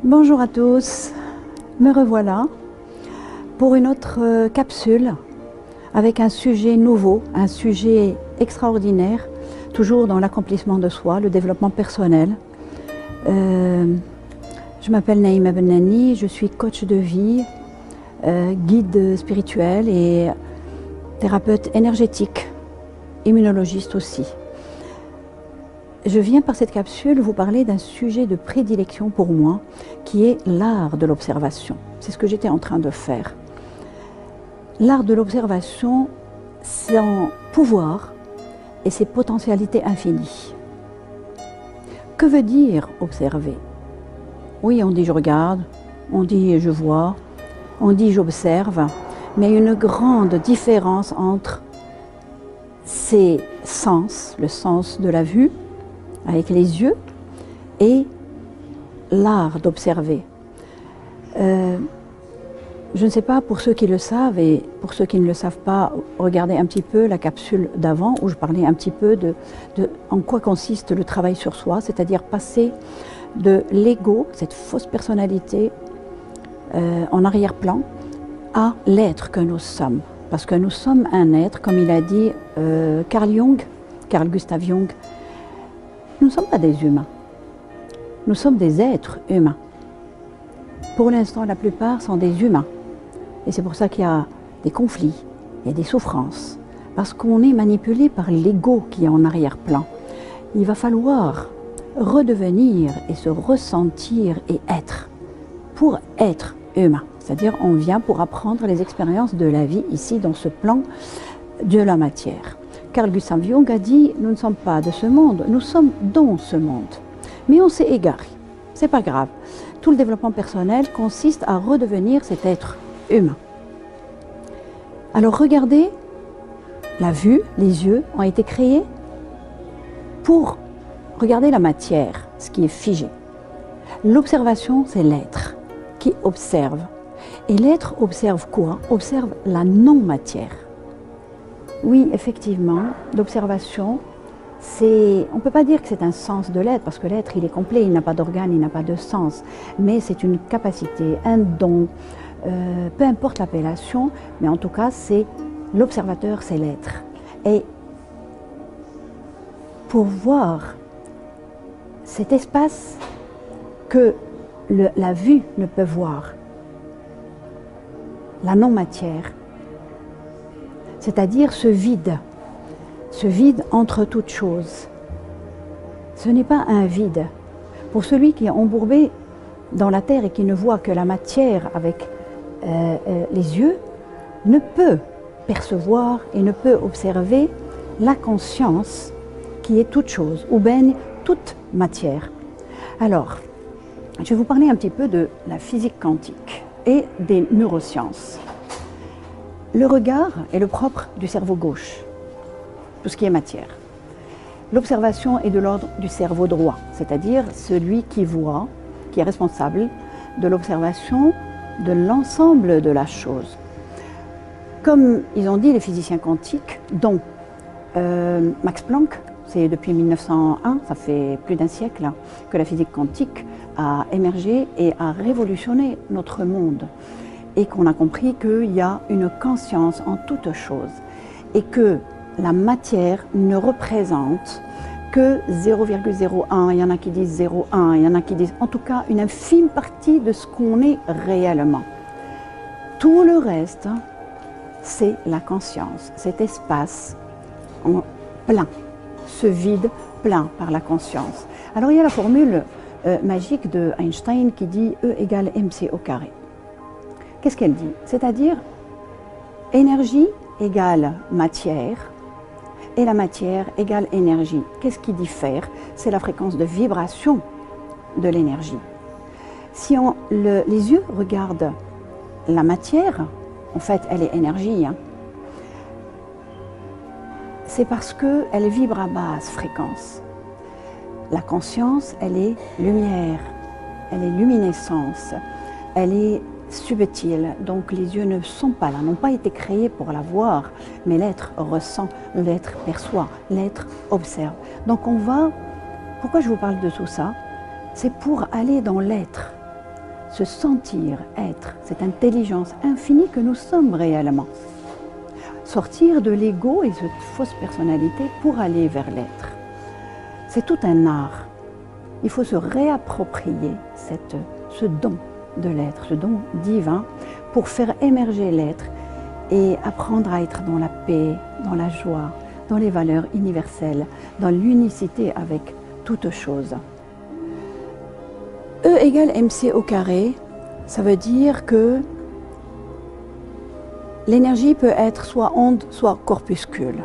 Bonjour à tous, me revoilà pour une autre capsule avec un sujet nouveau, un sujet extraordinaire, toujours dans l'accomplissement de soi, le développement personnel. Je m'appelle Naïma Benani, je suis coach de vie, guide spirituel et thérapeute énergétique, immunologiste aussi. Je viens par cette capsule vous parler d'un sujet de prédilection pour moi, qui est l'art de l'observation. C'est ce que j'étais en train de faire. L'art de l'observation, son pouvoir et ses potentialités infinies. Que veut dire observer? Oui, on dit je regarde, on dit je vois, on dit j'observe, mais il y a une grande différence entre ces sens, le sens de la vue, avec les yeux, et l'art d'observer. Je ne sais pas, pour ceux qui le savent et pour ceux qui ne le savent pas, regardez un petit peu la capsule d'avant où je parlais un petit peu de en quoi consiste le travail sur soi, c'est-à-dire passer de l'ego, cette fausse personnalité en arrière-plan, à l'être que nous sommes. Parce que nous sommes un être, comme il a dit Carl Gustav Jung, nous ne sommes pas des humains, nous sommes des êtres humains. Pour l'instant, la plupart sont des humains. Et c'est pour ça qu'il y a des conflits, il y a des souffrances. Parce qu'on est manipulé par l'ego qui est en arrière-plan. Il va falloir redevenir et se ressentir et être, pour être humain. C'est-à-dire on vient pour apprendre les expériences de la vie ici dans ce plan de la matière. Carl Gustav Jung a dit, nous ne sommes pas de ce monde, nous sommes dans ce monde. Mais on s'est égaré, c'est pas grave. Tout le développement personnel consiste à redevenir cet être humain. Alors regardez, la vue, les yeux ont été créés pour regarder la matière, ce qui est figé. L'observation, c'est l'être qui observe. Et l'être observe quoi? Observe la non-matière. Oui, effectivement, l'observation, on ne peut pas dire que c'est un sens de l'être, parce que l'être, il est complet, il n'a pas d'organe, il n'a pas de sens. Mais c'est une capacité, un don, peu importe l'appellation, mais en tout cas, c'est l'observateur, c'est l'être. Et pour voir cet espace que la vue ne peut voir, la non-matière, c'est-à-dire ce vide entre toutes choses. Ce n'est pas un vide. Pour celui qui est embourbé dans la terre et qui ne voit que la matière avec les yeux, ne peut percevoir et ne peut observer la conscience qui est toute chose, où baigne toute matière. Alors, je vais vous parler un petit peu de la physique quantique et des neurosciences. Le regard est le propre du cerveau gauche, tout ce qui est matière. L'observation est de l'ordre du cerveau droit, c'est-à-dire celui qui voit, qui est responsable de l'observation de l'ensemble de la chose. Comme ils ont dit les physiciens quantiques, dont Max Planck, c'est depuis 1901, ça fait plus d'un siècle, que la physique quantique a émergé et a révolutionné notre monde. Et qu'on a compris qu'il y a une conscience en toute chose et que la matière ne représente que 0,01, il y en a qui disent 0,1, il y en a qui disent en tout cas une infime partie de ce qu'on est réellement. Tout le reste, c'est la conscience, cet espace plein, ce vide plein par la conscience. Alors il y a la formule magique de Einstein qui dit E égale mc au carré. Qu'est-ce qu'elle dit? C'est-à-dire énergie égale matière et la matière égale énergie. Qu'est-ce qui diffère? C'est la fréquence de vibration de l'énergie. Si les yeux regardent la matière, en fait elle est énergie, c'est parce qu'elle vibre à basse fréquence. La conscience, elle est lumière, elle est luminescence, elle est subtile, donc les yeux ne sont pas là, n'ont pas été créés pour la voir, mais l'être ressent, l'être perçoit, l'être observe. Donc pourquoi je vous parle de tout ça? C'est pour aller dans l'être, se sentir, être, cette intelligence infinie que nous sommes réellement. Sortir de l'ego et cette fausse personnalité pour aller vers l'être. C'est tout un art. Il faut se réapproprier ce don de l'être, ce don divin, pour faire émerger l'être et apprendre à être dans la paix, dans la joie, dans les valeurs universelles, dans l'unicité avec toute chose. E égale mc au carré, ça veut dire que l'énergie peut être soit onde, soit corpuscule.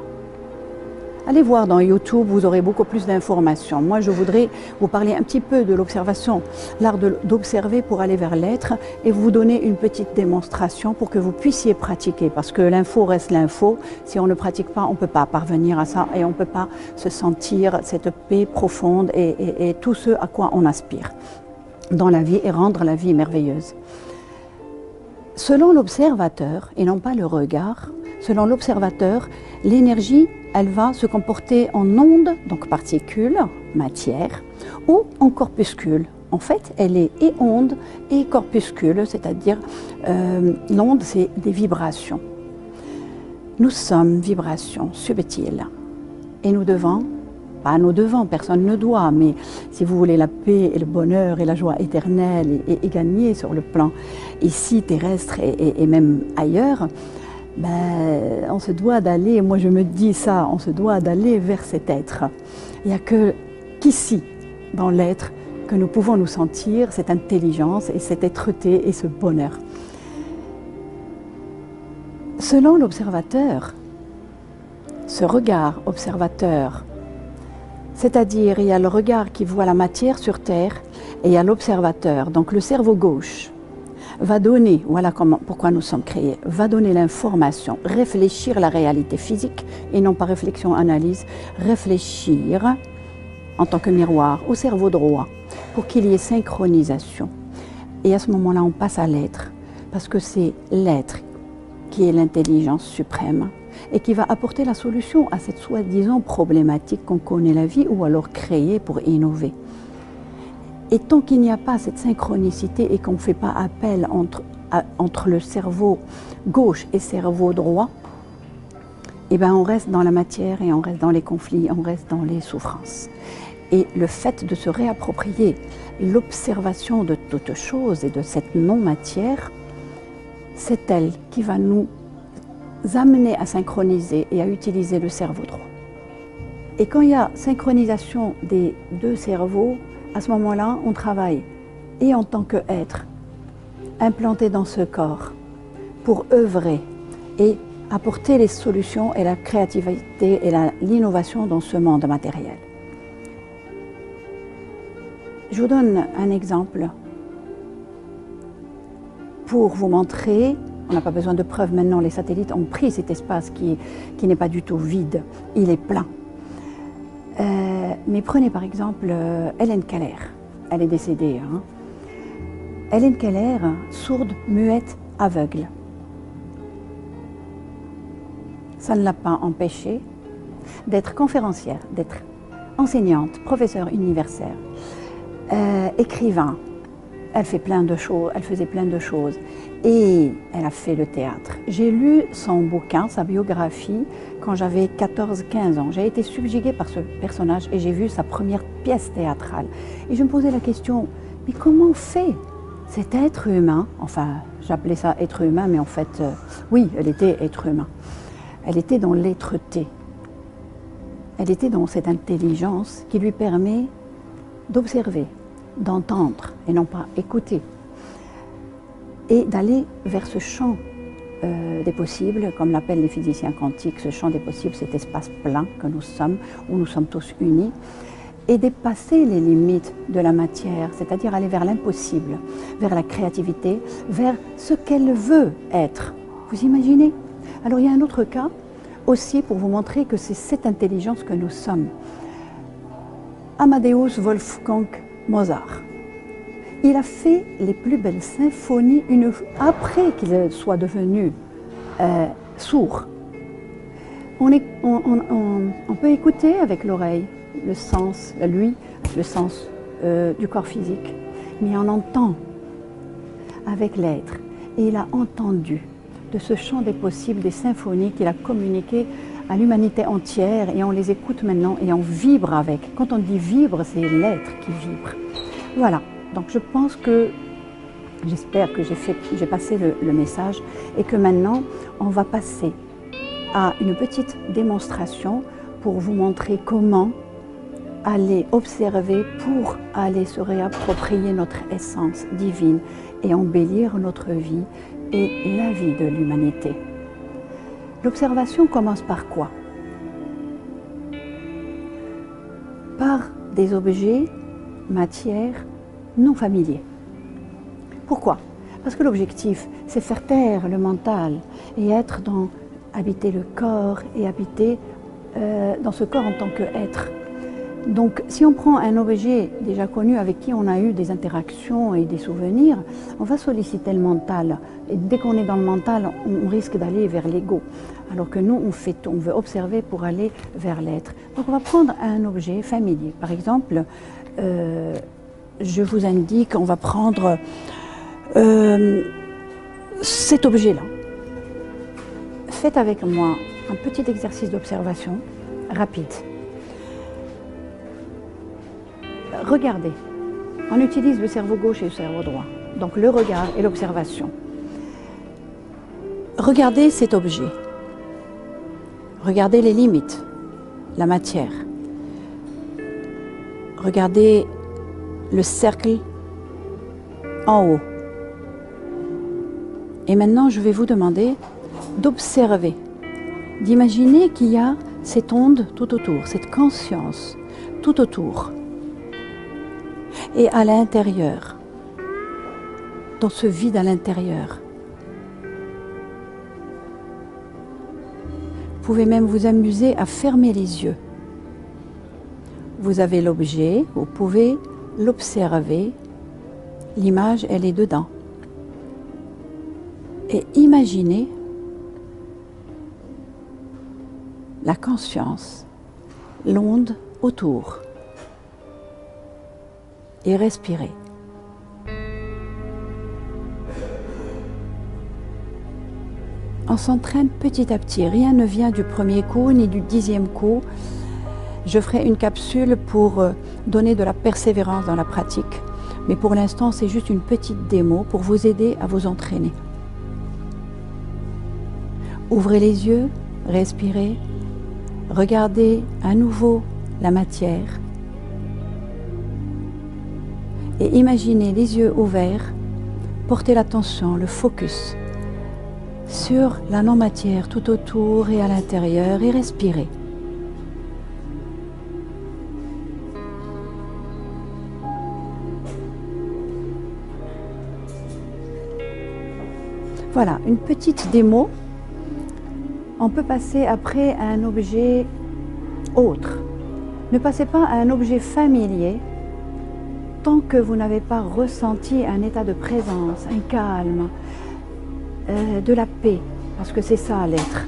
Allez voir dans YouTube, vous aurez beaucoup plus d'informations. Moi, je voudrais vous parler un petit peu de l'observation, l'art d'observer pour aller vers l'être et vous donner une petite démonstration pour que vous puissiez pratiquer. Parce que l'info reste l'info. Si on ne pratique pas, on ne peut pas parvenir à ça et on ne peut pas se sentir cette paix profonde et tout ce à quoi on aspire dans la vie et rendre la vie merveilleuse. Selon l'observateur, et non pas le regard, selon l'observateur, l'énergie, elle va se comporter en onde, donc particules, matière, ou en corpuscule. En fait, elle est et onde et corpuscule, c'est-à-dire l'onde, c'est des vibrations. Nous sommes vibrations subtiles et nous devons, pas nous devons, personne ne doit, mais si vous voulez la paix et le bonheur et la joie éternelle et gagner sur le plan ici terrestre et même ailleurs, ben, on se doit d'aller, moi je me dis ça, on se doit d'aller vers cet être. Il n'y a qu'ici, dans l'être, que nous pouvons nous sentir cette intelligence et cette êtreté et ce bonheur. Selon l'observateur, ce regard observateur, c'est-à-dire il y a le regard qui voit la matière sur Terre et il y a l'observateur, donc le cerveau gauche, va donner, voilà pourquoi nous sommes créés, va donner l'information, réfléchir la réalité physique et non pas réflexion, analyse, réfléchir en tant que miroir au cerveau droit pour qu'il y ait synchronisation. Et à ce moment-là, on passe à l'être parce que c'est l'être qui est l'intelligence suprême et qui va apporter la solution à cette soi-disant problématique qu'on connaît la vie ou alors créer pour innover. Et tant qu'il n'y a pas cette synchronicité et qu'on ne fait pas appel entre le cerveau gauche et cerveau droit, eh ben on reste dans la matière et on reste dans les conflits, on reste dans les souffrances. Et le fait de se réapproprier l'observation de toute chose et de cette non-matière, c'est elle qui va nous amener à synchroniser et à utiliser le cerveau droit. Et quand il y a synchronisation des deux cerveaux, à ce moment-là, on travaille et en tant qu'être implanté dans ce corps pour œuvrer et apporter les solutions et la créativité et l'innovation dans ce monde matériel. Je vous donne un exemple pour vous montrer, on n'a pas besoin de preuves maintenant, les satellites ont pris cet espace qui n'est pas du tout vide, il est plein. Mais prenez par exemple Hélène Keller, elle est décédée. Hein. Hélène Keller, sourde, muette, aveugle. Ça ne l'a pas empêchée d'être conférencière, d'être enseignante, professeure universitaire, écrivain. Elle fait plein de choses, elle faisait plein de choses et elle a fait le théâtre. J'ai lu son bouquin, sa biographie, quand j'avais 14-15 ans. J'ai été subjuguée par ce personnage et j'ai vu sa première pièce théâtrale. Et je me posais la question, mais comment fait cet être humain, enfin j'appelais ça être humain, mais en fait, oui, elle était être humain. Elle était dans l'être-té. Elle était dans cette intelligence qui lui permet d'observer, d'entendre et non pas écouter et d'aller vers ce champ des possibles, comme l'appellent les physiciens quantiques, ce champ des possibles, cet espace plein que nous sommes, où nous sommes tous unis, et dépasser les limites de la matière, c'est-à-dire aller vers l'impossible, vers la créativité, vers ce qu'elle veut être. Vous imaginez? Alors il y a un autre cas aussi pour vous montrer que c'est cette intelligence que nous sommes. Amadeus Wolfgang Mozart. Il a fait les plus belles symphonies après qu'il soit devenu sourd. On peut écouter avec l'oreille, le sens, lui, le sens du corps physique, mais on entend. avec l'être. Et il a entendu de ce champ des possibles, des symphonies qu'il a communiquées à l'humanité entière, et on les écoute maintenant et on vibre avec. Quand on dit vibre, c'est l'être qui vibre. Voilà, donc je pense que, j'espère que j'ai passé le message, et que maintenant on va passer à une petite démonstration pour vous montrer comment aller observer pour aller se réapproprier notre essence divine et embellir notre vie et la vie de l'humanité. L'observation commence par quoi? Par des objets, matières non familiers. Pourquoi? Parce que l'objectif, c'est faire taire le mental et habiter le corps et habiter dans ce corps en tant qu'être. Donc, si on prend un objet déjà connu avec qui on a eu des interactions et des souvenirs, on va solliciter le mental. Et dès qu'on est dans le mental, on risque d'aller vers l'ego. Alors que nous, on veut observer pour aller vers l'être. Donc, on va prendre un objet familier. Par exemple, je vous indique, on va prendre cet objet-là. Faites avec moi un petit exercice d'observation rapide. Regardez, on utilise le cerveau gauche et le cerveau droit, donc le regard et l'observation. Regardez cet objet, regardez les limites, la matière, regardez le cercle en haut. Et maintenant, je vais vous demander d'observer, d'imaginer qu'il y a cette onde tout autour, cette conscience tout autour. Et à l'intérieur, dans ce vide à l'intérieur, vous pouvez même vous amuser à fermer les yeux. Vous avez l'objet, vous pouvez l'observer, l'image elle est dedans. Et imaginez la conscience, l'onde autour. Et respirez. On s'entraîne petit à petit, rien ne vient du premier coup ni du 10e coup. Je ferai une capsule pour donner de la persévérance dans la pratique, mais pour l'instant c'est juste une petite démo pour vous aider à vous entraîner. Ouvrez les yeux, respirez, regardez à nouveau la matière. Et imaginez les yeux ouverts, portez l'attention, le focus sur la non-matière tout autour et à l'intérieur et respirez. Voilà, une petite démo. On peut passer après à un objet autre. Ne passez pas à un objet familier tant que vous n'avez pas ressenti un état de présence, un calme, de la paix, parce que c'est ça l'être.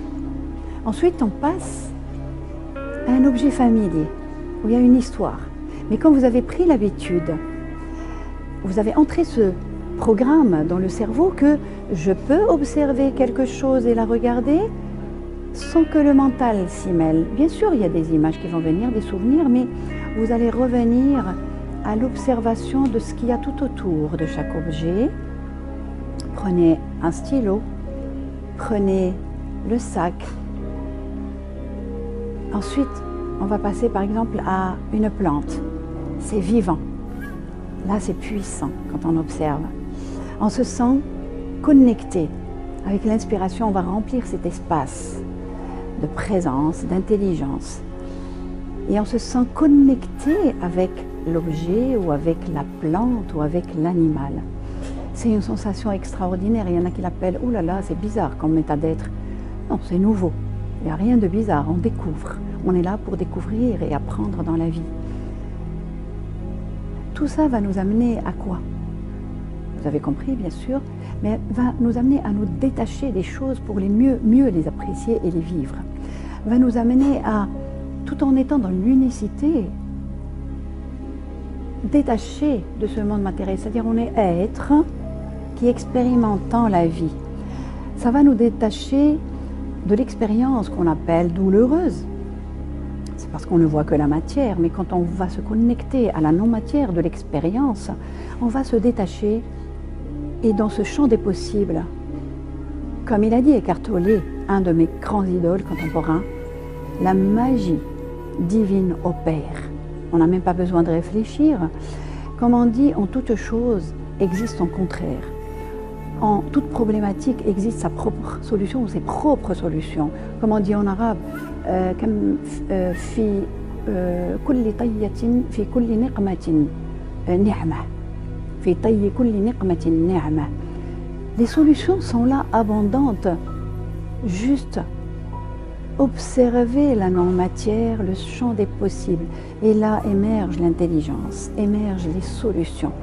Ensuite, on passe à un objet familier, où il y a une histoire. Mais quand vous avez pris l'habitude, vous avez entré ce programme dans le cerveau que je peux observer quelque chose et la regarder sans que le mental s'y mêle. Bien sûr, il y a des images qui vont venir, des souvenirs, mais vous allez revenir à l'observation de ce qu'il y a tout autour de chaque objet. Prenez un stylo, prenez le sac. Ensuite, on va passer par exemple à une plante. C'est vivant. Là, c'est puissant quand on observe. On se sent connecté. Avec l'inspiration, on va remplir cet espace de présence, d'intelligence. Et on se sent connecté avec l'objet ou avec la plante ou avec l'animal. C'est une sensation extraordinaire. Il y en a qui l'appellent « Ouh là là, c'est bizarre comme état d'être ». Non, c'est nouveau. Il n'y a rien de bizarre, on découvre. On est là pour découvrir et apprendre dans la vie. Tout ça va nous amener à quoi? Vous avez compris, bien sûr, mais va nous amener à nous détacher des choses pour mieux les apprécier et les vivre. Va nous amener à, tout en étant dans l'unicité, détaché de ce monde matériel. C'est-à-dire on est être qui expérimentons la vie. Ça va nous détacher de l'expérience qu'on appelle douloureuse. C'est parce qu'on ne voit que la matière, mais quand on va se connecter à la non-matière de l'expérience, on va se détacher et dans ce champ des possibles, comme il a dit Eckhart Tolle, un de mes grands idoles contemporains, la magie divine opère. On n'a même pas besoin de réfléchir. Comme on dit, en toute chose existe son contraire. En toute problématique existe sa propre solution ou ses propres solutions. Comme on dit en arabe, في كل طية في كل نقمة نعمة. في طي كل نقمة نعمة. Les solutions sont là abondantes. Juste observer la non-matière, le champ des possibles. Et là émerge l'intelligence, émergent les solutions.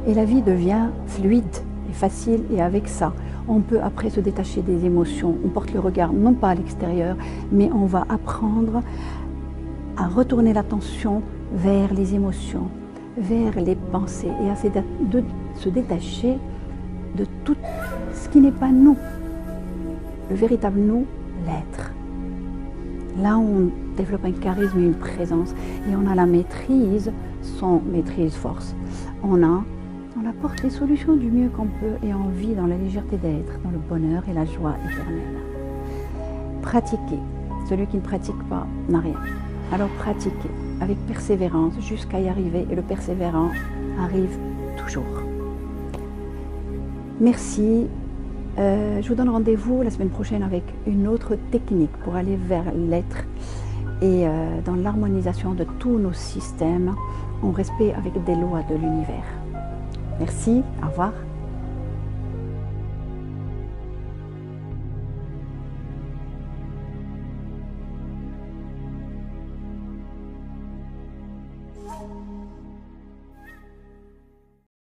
Et la vie devient fluide et facile. Et avec ça, on peut après se détacher des émotions. On porte le regard non pas à l'extérieur, mais on va apprendre à retourner l'attention vers les émotions, vers les pensées et à se détacher de tout ce qui n'est pas nous. Le véritable nous, l'être. Là, on développe un charisme et une présence et on a la maîtrise, son maîtrise-force. On apporte les solutions du mieux qu'on peut et on vit dans la légèreté d'être, dans le bonheur et la joie éternelle. Pratiquez. Celui qui ne pratique pas n'a rien. Alors pratiquez avec persévérance jusqu'à y arriver et le persévérant arrive toujours. Merci. Je vous donne rendez-vous la semaine prochaine avec une autre technique pour aller vers l'être et dans l'harmonisation de tous nos systèmes en respect avec des lois de l'univers. Merci, au revoir.